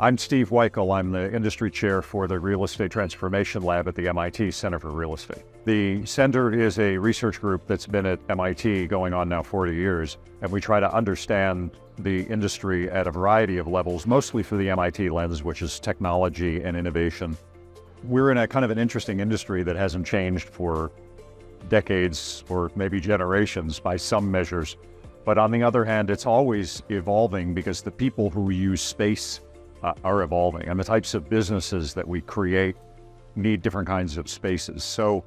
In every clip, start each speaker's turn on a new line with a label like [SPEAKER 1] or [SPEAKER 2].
[SPEAKER 1] I'm Steve Weikal. I'm the industry chair for the Real Estate Transformation Lab at the MIT Center for Real Estate. The center is a research group that's been at MIT going on now 40 years, and we try to understand the industry at a variety of levels, mostly through the MIT lens, which is technology and innovation. We're in a kind of an interesting industry that hasn't changed for decades or maybe generations by some measures. But on the other hand, it's always evolving because the people who use space are evolving, and the types of businesses that we create need different kinds of spaces. So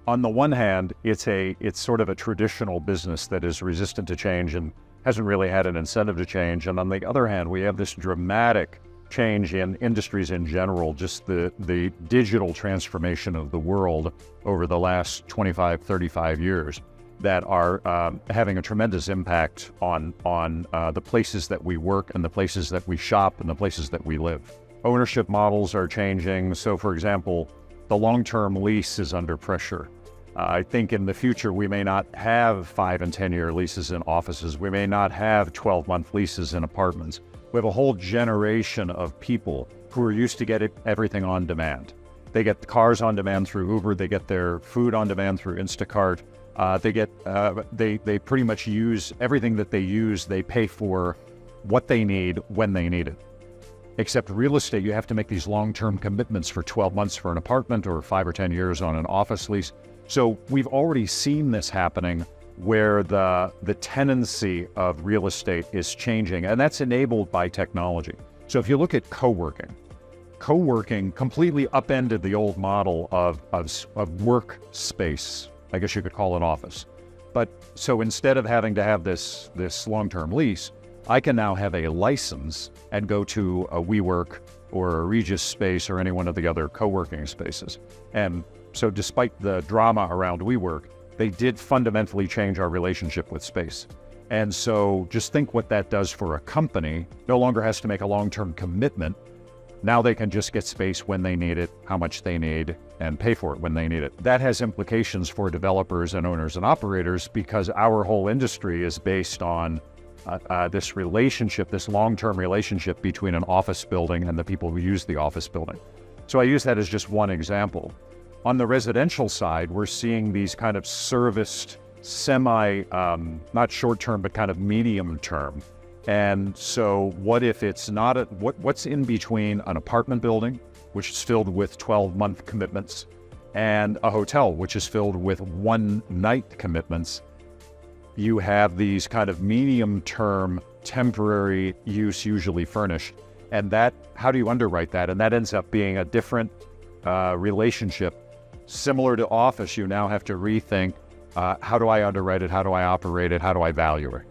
[SPEAKER 1] on the one hand, it's sort of a traditional business that is resistant to change and hasn't really had an incentive to change. And on the other hand, we have this dramatic change in industries in general, just the digital transformation of the world over the last 25, 35 years that are having a tremendous impact on the places that we work and the places that we shop and the places that we live. Ownership models are changing. So for example, the long-term lease is under pressure. I think in the future, we may not have 5 and 10-year leases in offices. We may not have 12-month leases in apartments. We have a whole generation of people who are used to getting everything on demand. They get the cars on demand through Uber. They get their food on demand through Instacart. They pretty much use everything that they use. They pay for what they need when they need it. Except real estate, you have to make these long-term commitments for 12 months for an apartment or 5 or 10 years on an office lease. So we've already seen this happening where the tenancy of real estate is changing, and that's enabled by technology. So if you look at co-working completely upended the old model of workspace. I guess you could call it office. But so instead of having to have this long-term lease, I can now have a license and go to a WeWork or a Regus space or any one of the other co-working spaces. And so despite the drama around WeWork, they did fundamentally change our relationship with space. And so just think what that does for a company. No longer has to make a long-term commitment. Now they can just get space when they need it, how much they need, and pay for it when they need it. That has implications for developers and owners and operators because our whole industry is based on this relationship, this long-term relationship between an office building and the people who use the office building. So I use that as just one example. On the residential side, we're seeing these kind of serviced, not short-term, but kind of medium-term. And so what if it's not what's in between an apartment building, which is filled with 12-month commitments, and a hotel, which is filled with one-night commitments? You have these kind of medium-term, temporary use, usually furnished. And that, how do you underwrite that? And that ends up being a different relationship. Similar to office, you now have to rethink, how do I underwrite it? How do I operate it? How do I value it?